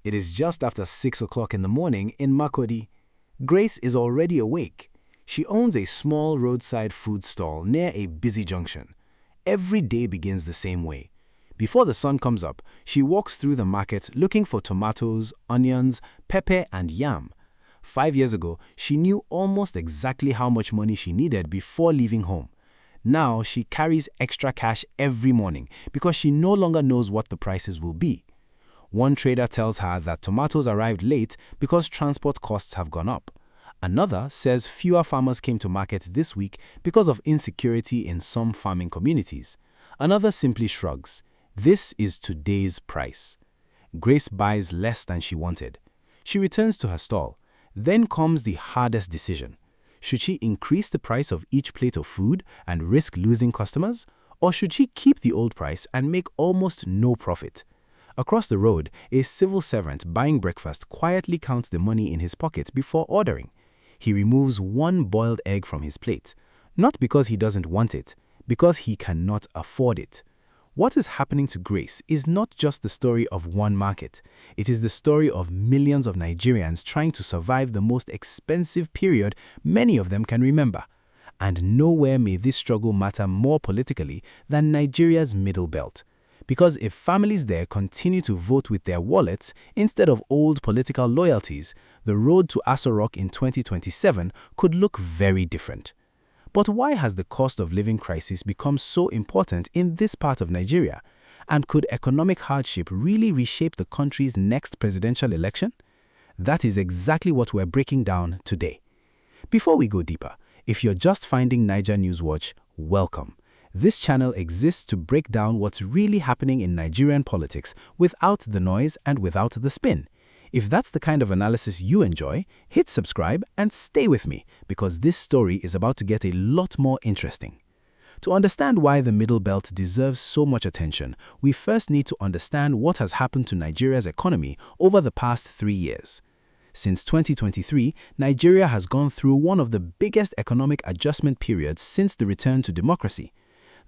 It is just after 6 o'clock in the morning in Makurdi. Grace is already awake. She owns a small roadside food stall near a busy junction. Every day begins the same way. Before the sun comes up, she walks through the market looking for tomatoes, onions, pepper, and yam. 5 years ago, she knew almost exactly how much money she needed before leaving home. Now she carries extra cash every morning because she no longer knows what the prices will be. One trader tells her that tomatoes arrived late because transport costs have gone up. Another says fewer farmers came to market this week because of insecurity in some farming communities. Another simply shrugs. This is today's price. Grace buys less than she wanted. She returns to her stall. Then comes the hardest decision. Should she increase the price of each plate of food and risk losing customers? Or should she keep the old price and make almost no profit? Across the road, a civil servant buying breakfast quietly counts the money in his pocket before ordering. He removes one boiled egg from his plate, not because he doesn't want it, because he cannot afford it. What is happening to Grace is not just the story of one market. It is the story of millions of Nigerians trying to survive the most expensive period many of them can remember. And nowhere may this struggle matter more politically than Nigeria's middle belt. Because if families there continue to vote with their wallets instead of old political loyalties, the road to Aso Rock in 2027 could look very different. But why has the cost of living crisis become so important in this part of Nigeria? And could economic hardship really reshape the country's next presidential election? That is exactly what we're breaking down today. Before we go deeper, if you're just finding Naija News Watch, welcome. This channel exists to break down what's really happening in Nigerian politics without the noise and without the spin. If that's the kind of analysis you enjoy, hit subscribe and stay with me because this story is about to get a lot more interesting. To understand why the Middle Belt deserves so much attention, we first need to understand what has happened to Nigeria's economy over the past 3 years. Since 2023, Nigeria has gone through one of the biggest economic adjustment periods since the return to democracy.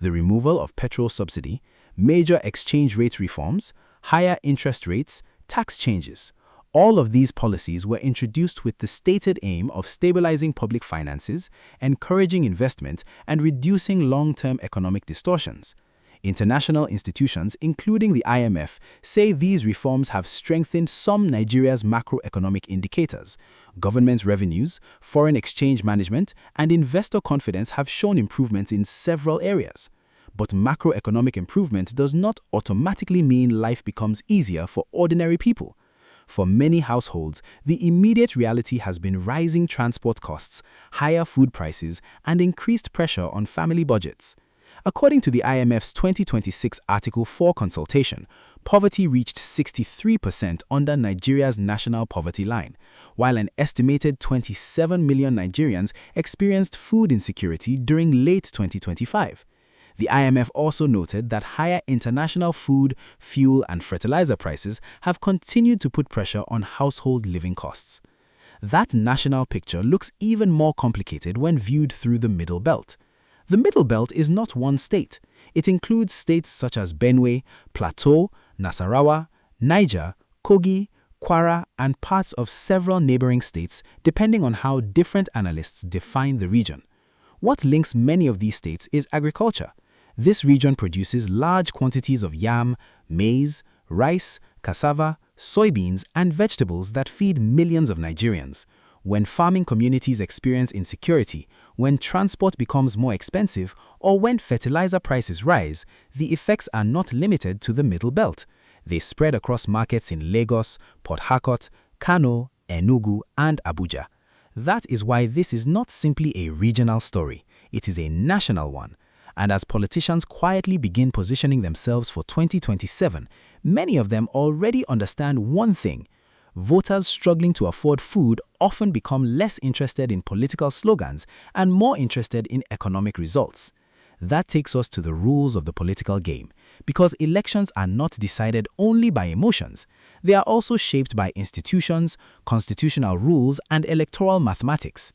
The removal of petrol subsidy, major exchange rate reforms, higher interest rates, tax changes. All of these policies were introduced with the stated aim of stabilizing public finances, encouraging investment, and reducing long-term economic distortions. International institutions, including the IMF, say these reforms have strengthened some Nigeria's macroeconomic indicators. Government revenues, foreign exchange management, and investor confidence have shown improvements in several areas. But macroeconomic improvement does not automatically mean life becomes easier for ordinary people. For many households, the immediate reality has been rising transport costs, higher food prices, and increased pressure on family budgets. According to the IMF's 2026 Article 4 consultation, poverty reached 63% under Nigeria's national poverty line, while an estimated 27 million Nigerians experienced food insecurity during late 2025. The IMF also noted that higher international food, fuel, and fertilizer prices have continued to put pressure on household living costs. That national picture looks even more complicated when viewed through the Middle Belt. The Middle Belt is not one state. It includes states such as Benue, Plateau, Nasarawa, Naija, Kogi, Kwara, and parts of several neighboring states, depending on how different analysts define the region. What links many of these states is agriculture. This region produces large quantities of yam, maize, rice, cassava, soybeans, and vegetables that feed millions of Nigerians. When farming communities experience insecurity, when transport becomes more expensive, or when fertilizer prices rise, the effects are not limited to the Middle Belt. They spread across markets in Lagos, Port Harcourt, Kano, Enugu, and Abuja. That is why this is not simply a regional story, it is a national one. And as politicians quietly begin positioning themselves for 2027, many of them already understand one thing. Voters struggling to afford food often become less interested in political slogans and more interested in economic results. That takes us to the rules of the political game, because elections are not decided only by emotions. They are also shaped by institutions, constitutional rules, and electoral mathematics.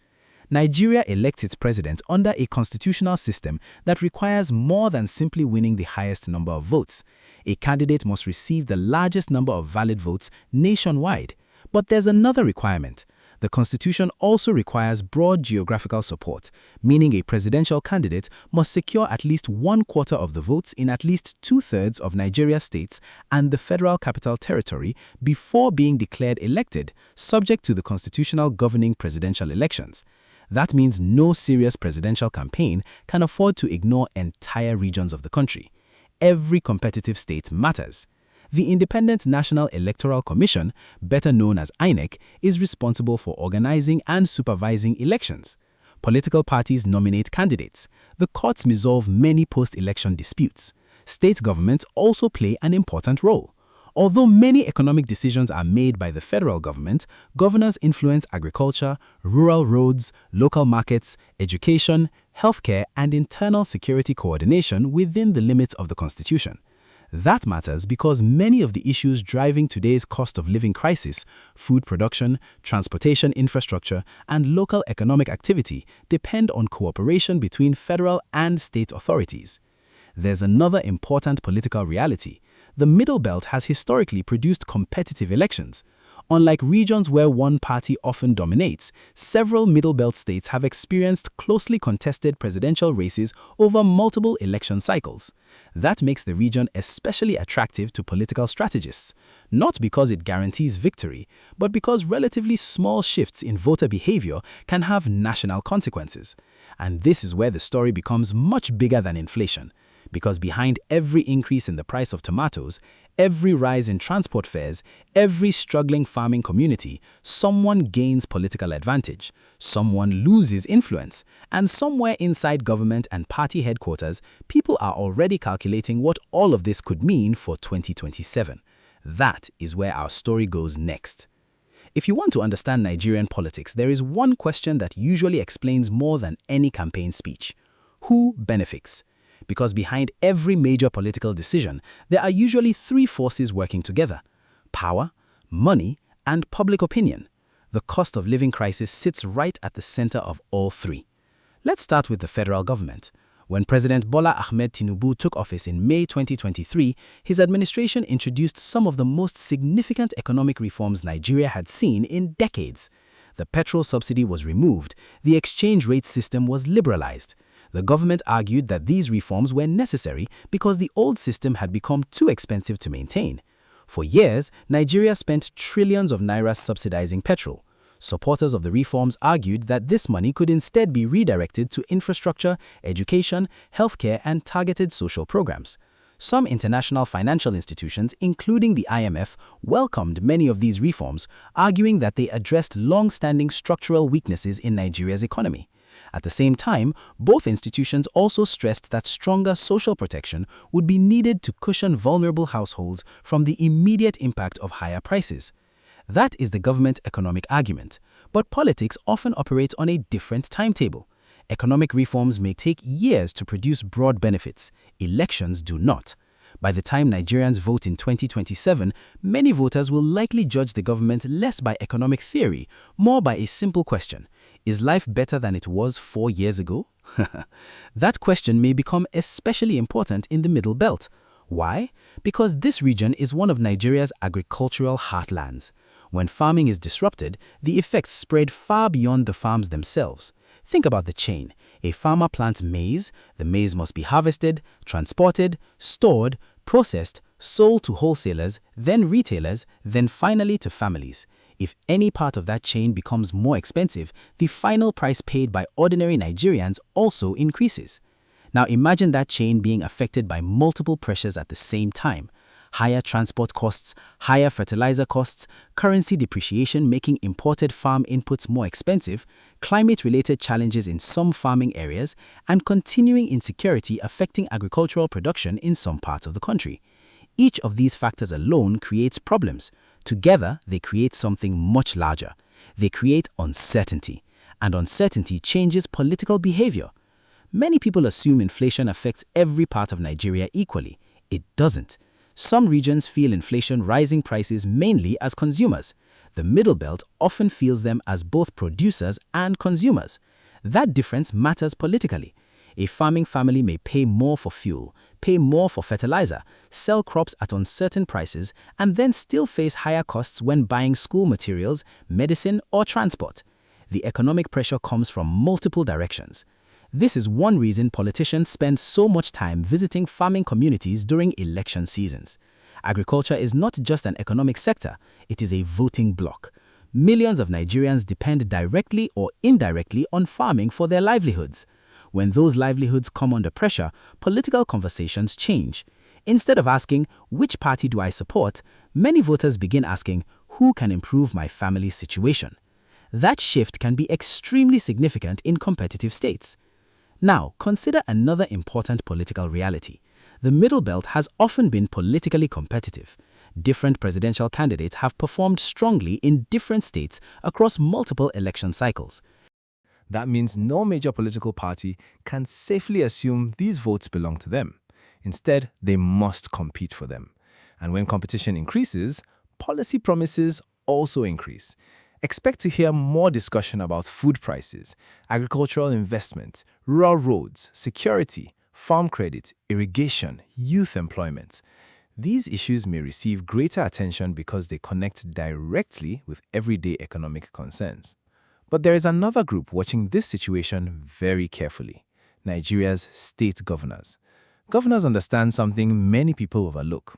Nigeria elects its president under a constitutional system that requires more than simply winning the highest number of votes. A candidate must receive the largest number of valid votes nationwide. But there's another requirement. The Constitution also requires broad geographical support, meaning a presidential candidate must secure at least 1/4 of the votes in at least 2/3 of Nigeria's states and the Federal Capital Territory before being declared elected, subject to the constitutional governing presidential elections. That means no serious presidential campaign can afford to ignore entire regions of the country. Every competitive state matters. The Independent National Electoral Commission, better known as INEC, is responsible for organizing and supervising elections. Political parties nominate candidates. The courts resolve many post-election disputes. State governments also play an important role. Although many economic decisions are made by the federal government, governors influence agriculture, rural roads, local markets, education, healthcare, and internal security coordination within the limits of the Constitution. That matters because many of the issues driving today's cost of living crisis, food production, transportation infrastructure, and local economic activity depend on cooperation between federal and state authorities. There's another important political reality. The Middle Belt has historically produced competitive elections. Unlike regions where one party often dominates, several Middle Belt states have experienced closely contested presidential races over multiple election cycles. That makes the region especially attractive to political strategists, not because it guarantees victory, but because relatively small shifts in voter behavior can have national consequences. And this is where the story becomes much bigger than inflation. Because behind every increase in the price of tomatoes, every rise in transport fares, every struggling farming community, someone gains political advantage, someone loses influence, and somewhere inside government and party headquarters, people are already calculating what all of this could mean for 2027. That is where our story goes next. If you want to understand Nigerian politics, there is one question that usually explains more than any campaign speech. Who benefits? Because behind every major political decision, there are usually three forces working together: power, money, and public opinion. The cost of living crisis sits right at the center of all three. Let's start with the federal government. When President Bola Ahmed Tinubu took office in May 2023, his administration introduced some of the most significant economic reforms Nigeria had seen in decades. The petrol subsidy was removed, the exchange rate system was liberalized. The government argued that these reforms were necessary because the old system had become too expensive to maintain. For years, Nigeria spent trillions of naira subsidizing petrol. Supporters of the reforms argued that this money could instead be redirected to infrastructure, education, healthcare, and targeted social programs. Some international financial institutions, including the IMF, welcomed many of these reforms, arguing that they addressed long-standing structural weaknesses in Nigeria's economy. At the same time, both institutions also stressed that stronger social protection would be needed to cushion vulnerable households from the immediate impact of higher prices. That is the government economic argument, but politics often operates on a different timetable. Economic reforms may take years to produce broad benefits. Elections do not. By the time Nigerians vote in 2027, many voters will likely judge the government less by economic theory, more by a simple question: is life better than it was 4 years ago? That question may become especially important in the Middle Belt. Why? Because this region is one of Nigeria's agricultural heartlands. When farming is disrupted, the effects spread far beyond the farms themselves. Think about the chain. A farmer plants maize, the maize must be harvested, transported, stored, processed, sold to wholesalers, then retailers, then finally to families. If any part of that chain becomes more expensive, the final price paid by ordinary Nigerians also increases. Now imagine that chain being affected by multiple pressures at the same time. Higher transport costs, higher fertilizer costs, currency depreciation making imported farm inputs more expensive, climate-related challenges in some farming areas, and continuing insecurity affecting agricultural production in some parts of the country. Each of these factors alone creates problems. Together, they create something much larger. They create uncertainty, and uncertainty changes political behavior. Many people assume inflation affects every part of Nigeria equally. It doesn't. Some regions feel inflation rising prices mainly as consumers. The Middle Belt often feels them as both producers and consumers. That difference matters politically. A farming family may pay more for fuel, pay more for fertilizer, sell crops at uncertain prices, and then still face higher costs when buying school materials, medicine, or transport. The economic pressure comes from multiple directions. This is one reason politicians spend so much time visiting farming communities during election seasons. Agriculture is not just an economic sector, it is a voting bloc. Millions of Nigerians depend directly or indirectly on farming for their livelihoods. When those livelihoods come under pressure, political conversations change. Instead of asking, which party do I support, many voters begin asking, who can improve my family's situation? That shift can be extremely significant in competitive states. Now, consider another important political reality. The Middle Belt has often been politically competitive. Different presidential candidates have performed strongly in different states across multiple election cycles. That means no major political party can safely assume these votes belong to them. Instead, they must compete for them. And when competition increases, policy promises also increase. Expect to hear more discussion about food prices, agricultural investment, rural roads, security, farm credit, irrigation, youth employment. These issues may receive greater attention because they connect directly with everyday economic concerns. But there is another group watching this situation very carefully: Nigeria's state governors. Governors understand something many people overlook.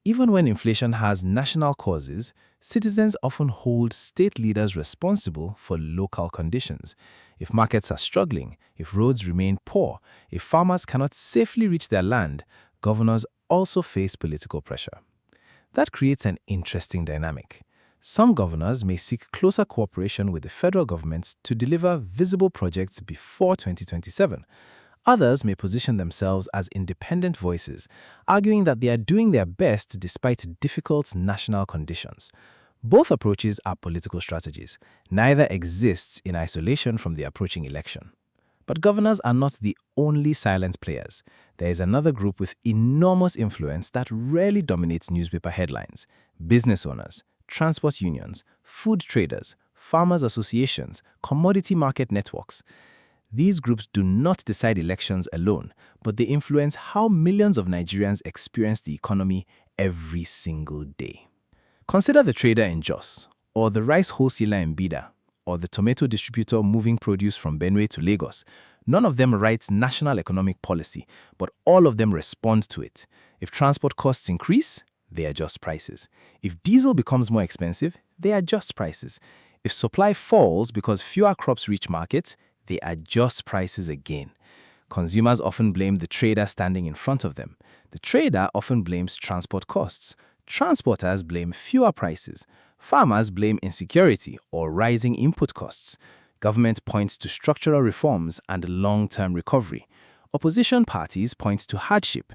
Even when inflation has national causes, citizens often hold state leaders responsible for local conditions. If markets are struggling, if roads remain poor, if farmers cannot safely reach their land, governors also face political pressure. That creates an interesting dynamic. Some governors may seek closer cooperation with the federal government to deliver visible projects before 2027. Others may position themselves as independent voices, arguing that they are doing their best despite difficult national conditions. Both approaches are political strategies. Neither exists in isolation from the approaching election. But governors are not the only silent players. There is another group with enormous influence that rarely dominates newspaper headlines: business owners, transport unions, food traders, farmers' associations, commodity market networks. These groups do not decide elections alone, but they influence how millions of Nigerians experience the economy every single day. Consider the trader in Jos, or the rice wholesaler in Bida, or the tomato distributor moving produce from Benue to Lagos. None of them writes national economic policy, but all of them respond to it. If transport costs increase, they adjust prices. If diesel becomes more expensive, they adjust prices. If supply falls because fewer crops reach markets, they adjust prices again. Consumers often blame the trader standing in front of them. The trader often blames transport costs. Transporters blame fewer prices. Farmers blame insecurity or rising input costs. Government points to structural reforms and long-term recovery. Opposition parties point to hardship.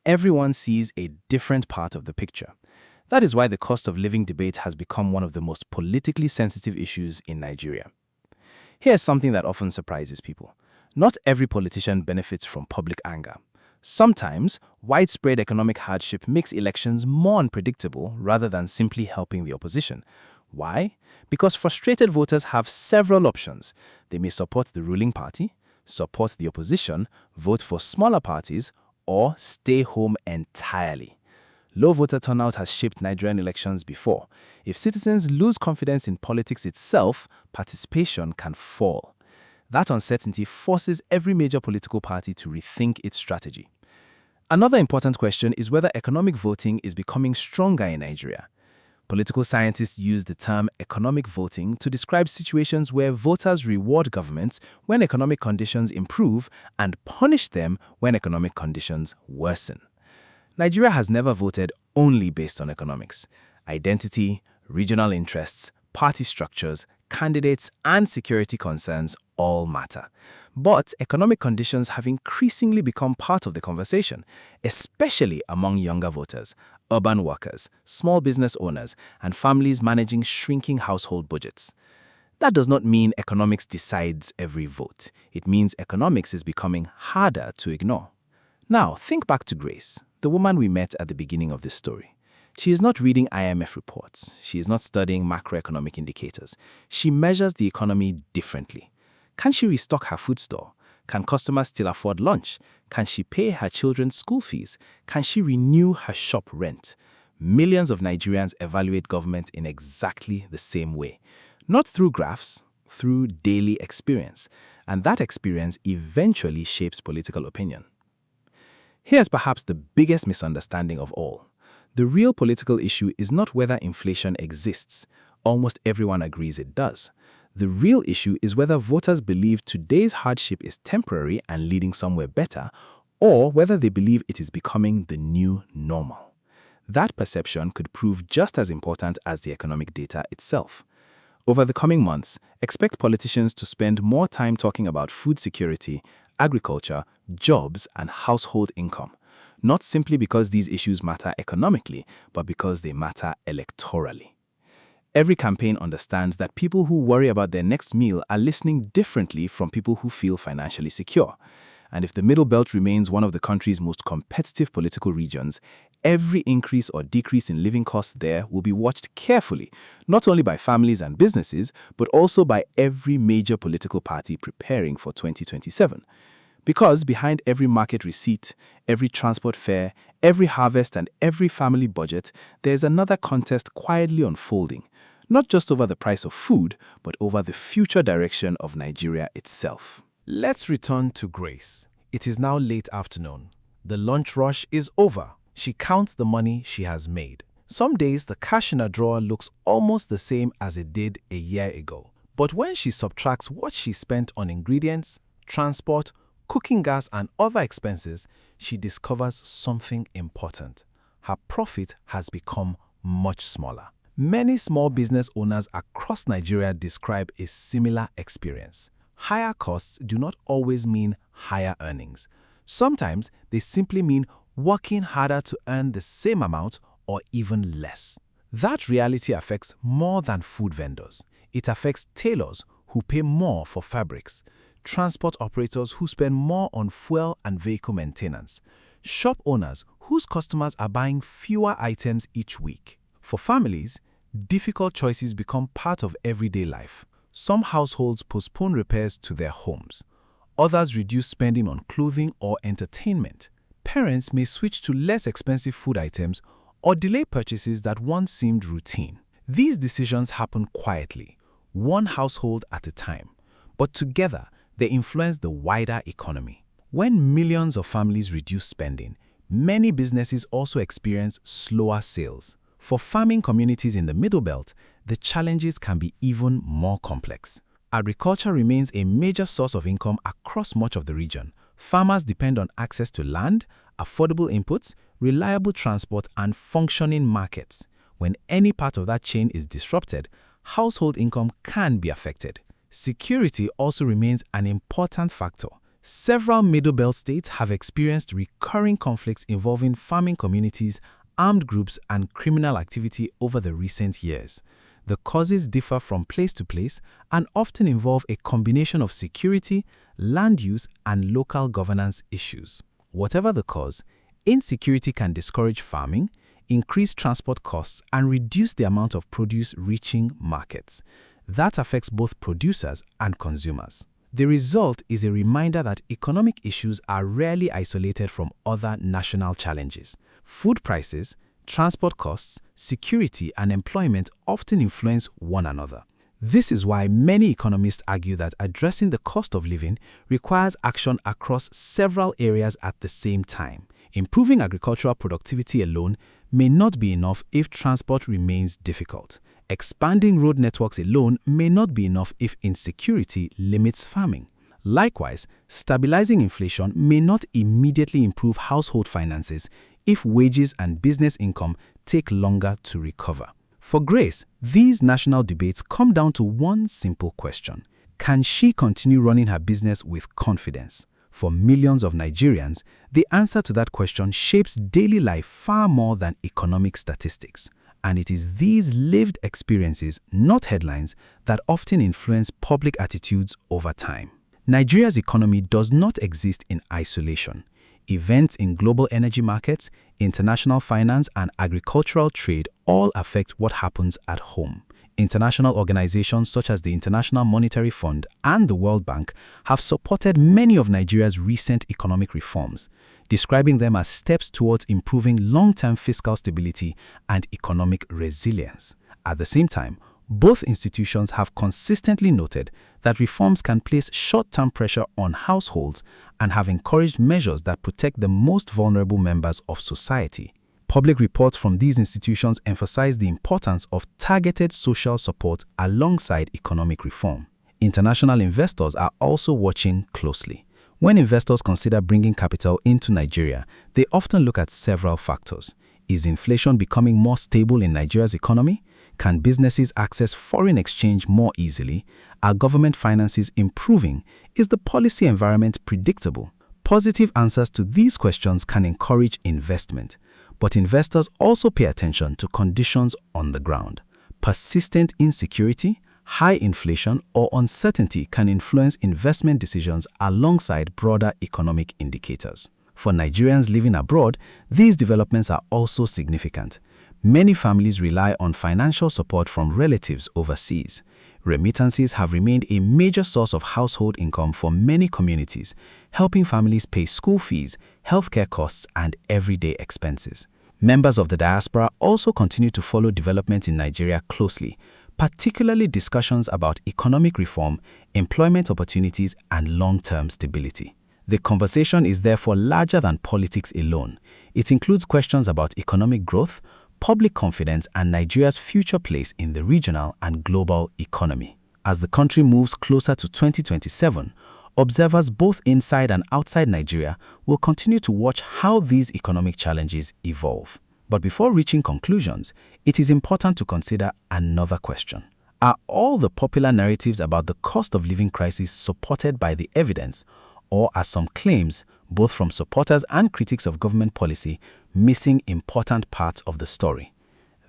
Everyone sees a different part of the picture. That is why the cost of living debate has become one of the most politically sensitive issues in Nigeria. Here's something that often surprises people. Not every politician benefits from public anger. Sometimes, widespread economic hardship makes elections more unpredictable rather than simply helping the opposition. Why? Because frustrated voters have several options. They may support the ruling party, support the opposition, vote for smaller parties, or stay home entirely. Low voter turnout has shaped Nigerian elections before. If citizens lose confidence in politics itself, participation can fall. That uncertainty forces every major political party to rethink its strategy. Another important question is whether economic voting is becoming stronger in Nigeria. Political scientists use the term economic voting to describe situations where voters reward governments when economic conditions improve and punish them when economic conditions worsen. Nigeria has never voted only based on economics. Identity, regional interests, party structures, candidates, and security concerns all matter. But economic conditions have increasingly become part of the conversation, especially among younger voters, urban workers, small business owners, and families managing shrinking household budgets. That does not mean economics decides every vote. It means economics is becoming harder to ignore. Now, think back to Grace, the woman we met at the beginning of this story. She is not reading IMF reports. She is not studying macroeconomic indicators. She measures the economy differently. Can she restock her food store? Can customers still afford lunch? Can she pay her children's school fees? Can she renew her shop rent? Millions of Nigerians evaluate government in exactly the same way. Not through graphs, through daily experience. And that experience eventually shapes political opinion. Here's perhaps the biggest misunderstanding of all. The real political issue is not whether inflation exists. Almost everyone agrees it does. The real issue is whether voters believe today's hardship is temporary and leading somewhere better, or whether they believe it is becoming the new normal. That perception could prove just as important as the economic data itself. Over the coming months, expect politicians to spend more time talking about food security, agriculture, jobs, and household income. Not simply because these issues matter economically, but because they matter electorally. Every campaign understands that people who worry about their next meal are listening differently from people who feel financially secure. And if the Middle Belt remains one of the country's most competitive political regions, every increase or decrease in living costs there will be watched carefully, not only by families and businesses, but also by every major political party preparing for 2027. Because behind every market receipt, every transport fare, every harvest, and every family budget, there's another contest quietly unfolding, not just over the price of food, but over the future direction of Nigeria itself. Let's return to Grace. It is now late afternoon. The lunch rush is over. She counts the money she has made. Some days the cash in her drawer looks almost the same as it did a year ago. But when she subtracts what she spent on ingredients, transport, cooking gas, and other expenses, she discovers something important. Her profit has become much smaller. Many small business owners across Nigeria describe a similar experience. Higher costs do not always mean higher earnings. Sometimes they simply mean working harder to earn the same amount or even less. That reality affects more than food vendors. It affects tailors who pay more for fabrics, transport operators who spend more on fuel and vehicle maintenance, shop owners whose customers are buying fewer items each week. For families, difficult choices become part of everyday life. Some households postpone repairs to their homes. Others reduce spending on clothing or entertainment. Parents may switch to less expensive food items or delay purchases that once seemed routine. These decisions happen quietly, one household at a time, but together they influence the wider economy. When millions of families reduce spending, many businesses also experience slower sales. For farming communities in the Middle Belt, the challenges can be even more complex. Agriculture remains a major source of income across much of the region. Farmers depend on access to land, affordable inputs, reliable transport, and functioning markets. When any part of that chain is disrupted, household income can be affected. Security also remains an important factor. Several Middle Belt states have experienced recurring conflicts involving farming communities, armed groups, and criminal activity over the recent years. The causes differ from place to place and often involve a combination of security, land use, and local governance issues. Whatever the cause, insecurity can discourage farming, increase transport costs, and reduce the amount of produce reaching markets. That affects both producers and consumers. The result is a reminder that economic issues are rarely isolated from other national challenges. Food prices, transport costs, security, and employment often influence one another. This is why many economists argue that addressing the cost of living requires action across several areas at the same time. Improving agricultural productivity alone may not be enough if transport remains difficult. Expanding road networks alone may not be enough if insecurity limits farming. Likewise, stabilizing inflation may not immediately improve household finances if wages and business income take longer to recover. For Grace, these national debates come down to one simple question: can she continue running her business with confidence? For millions of Nigerians, the answer to that question shapes daily life far more than economic statistics. And it is these lived experiences, not headlines, that often influence public attitudes over time. Nigeria's economy does not exist in isolation. Events in global energy markets, international finance, and agricultural trade all affect what happens at home. International organizations such as the International Monetary Fund and the World Bank have supported many of Nigeria's recent economic reforms, describing them as steps towards improving long-term fiscal stability and economic resilience. At the same time, both institutions have consistently noted that reforms can place short-term pressure on households and have encouraged measures that protect the most vulnerable members of society. Public reports from these institutions emphasize the importance of targeted social support alongside economic reform. International investors are also watching closely. When investors consider bringing capital into Nigeria, they often look at several factors. Is inflation becoming more stable in Nigeria's economy? Can businesses access foreign exchange more easily? Are government finances improving? Is the policy environment predictable? Positive answers to these questions can encourage investment, but investors also pay attention to conditions on the ground. Persistent insecurity, high inflation, or uncertainty can influence investment decisions alongside broader economic indicators. For Nigerians living abroad, these developments are also significant. Many families rely on financial support from relatives overseas. Remittances have remained a major source of household income for many communities, helping families pay school fees, healthcare costs, and everyday expenses. Members of the diaspora also continue to follow developments in Nigeria closely, particularly discussions about economic reform, employment opportunities, and long-term stability. The conversation is therefore larger than politics alone. It includes questions about economic growth, public confidence, and Nigeria's future place in the regional and global economy. As the country moves closer to 2027, observers both inside and outside Nigeria will continue to watch how these economic challenges evolve. But before reaching conclusions, it is important to consider another question. Are all the popular narratives about the cost of living crisis supported by the evidence, or are some claims, both from supporters and critics of government policy, missing important parts of the story?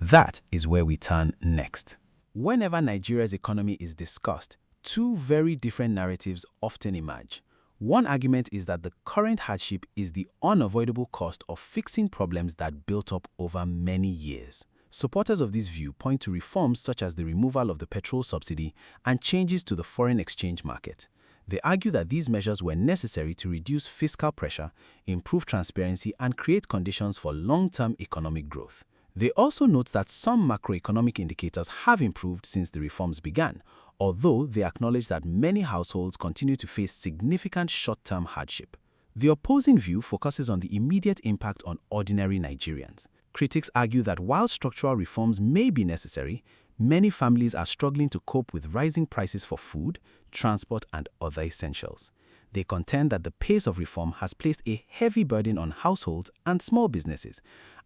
That is where we turn next. Whenever Nigeria's economy is discussed, two very different narratives often emerge. One argument is that the current hardship is the unavoidable cost of fixing problems that built up over many years. Supporters of this view point to reforms such as the removal of the petrol subsidy and changes to the foreign exchange market. They argue that these measures were necessary to reduce fiscal pressure, improve transparency, and create conditions for long-term economic growth. They also note that some macroeconomic indicators have improved since the reforms began, although they acknowledge that many households continue to face significant short-term hardship. The opposing view focuses on the immediate impact on ordinary Nigerians. Critics argue that while structural reforms may be necessary, many families are struggling to cope with rising prices for food, transport, and other essentials. They contend that the pace of reform has placed a heavy burden on households and small businesses,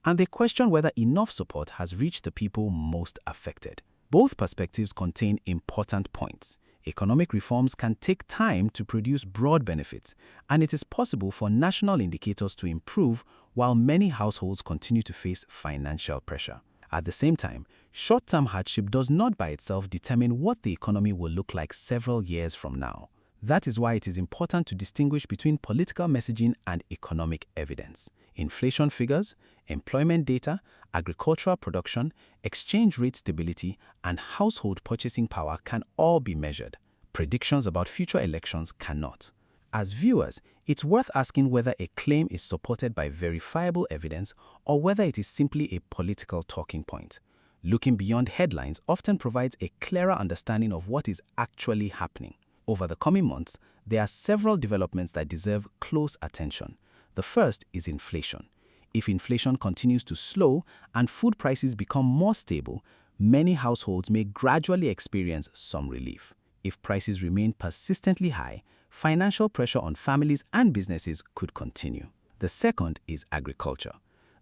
and they question whether enough support has reached the people most affected. Both perspectives contain important points. Economic reforms can take time to produce broad benefits, and it is possible for national indicators to improve while many households continue to face financial pressure. At the same time, short-term hardship does not by itself determine what the economy will look like several years from now. That is why it is important to distinguish between political messaging and economic evidence. Inflation figures, employment data, agricultural production, exchange rate stability, and household purchasing power can all be measured. Predictions about future elections cannot. As viewers, it's worth asking whether a claim is supported by verifiable evidence or whether it is simply a political talking point. Looking beyond headlines often provides a clearer understanding of what is actually happening. Over the coming months, there are several developments that deserve close attention. The first is inflation. If inflation continues to slow and food prices become more stable, many households may gradually experience some relief. If prices remain persistently high, financial pressure on families and businesses could continue. The second is agriculture.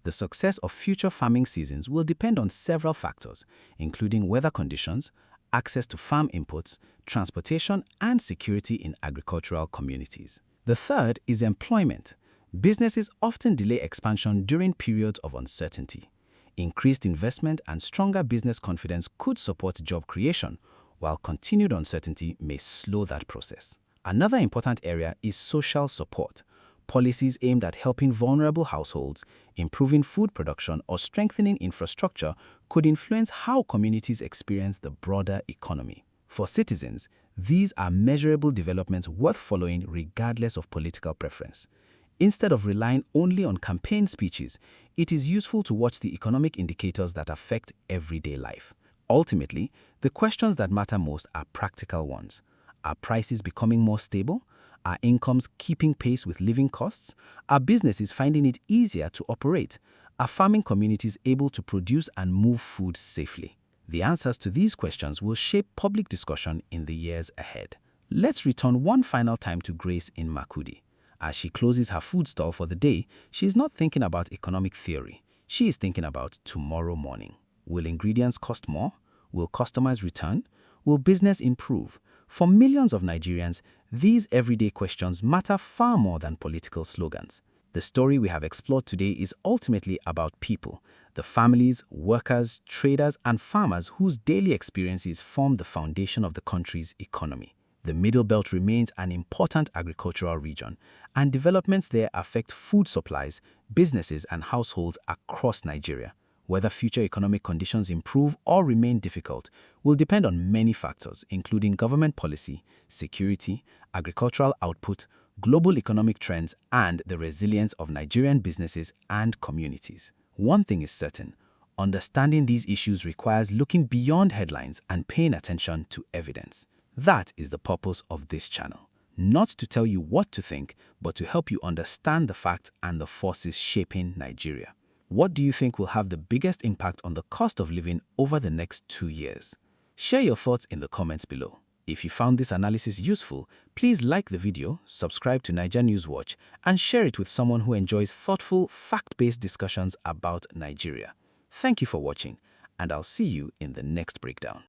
The success of future farming seasons will depend on several factors, including weather conditions, access to farm inputs, transportation, and security in agricultural communities. The third is employment. Businesses often delay expansion during periods of uncertainty. Increased investment and stronger business confidence could support job creation, while continued uncertainty may slow that process. Another important area is social support. Policies aimed at helping vulnerable households, improving food production, or strengthening infrastructure could influence how communities experience the broader economy. For citizens, these are measurable developments worth following regardless of political preference. Instead of relying only on campaign speeches, it is useful to watch the economic indicators that affect everyday life. Ultimately, the questions that matter most are practical ones. Are prices becoming more stable? Are incomes keeping pace with living costs? Are businesses finding it easier to operate? Are farming communities able to produce and move food safely? The answers to these questions will shape public discussion in the years ahead. Let's return one final time to Grace in Makurdi. As she closes her food stall for the day, she is not thinking about economic theory. She is thinking about tomorrow morning. Will ingredients cost more? Will customers return? Will business improve? For millions of Nigerians, these everyday questions matter far more than political slogans. The story we have explored today is ultimately about people, the families, workers, traders, and farmers whose daily experiences form the foundation of the country's economy. The Middle Belt remains an important agricultural region, and developments there affect food supplies, businesses, and households across Nigeria. Whether future economic conditions improve or remain difficult will depend on many factors, including government policy, security, agricultural output, global economic trends, and the resilience of Nigerian businesses and communities. One thing is certain: understanding these issues requires looking beyond headlines and paying attention to evidence. That is the purpose of this channel. Not to tell you what to think, but to help you understand the facts and the forces shaping Nigeria. What do you think will have the biggest impact on the cost of living over the next 2 years? Share your thoughts in the comments below. If you found this analysis useful, please like the video, subscribe to Naija News Watch, and share it with someone who enjoys thoughtful, fact-based discussions about Nigeria. Thank you for watching, and I'll see you in the next breakdown.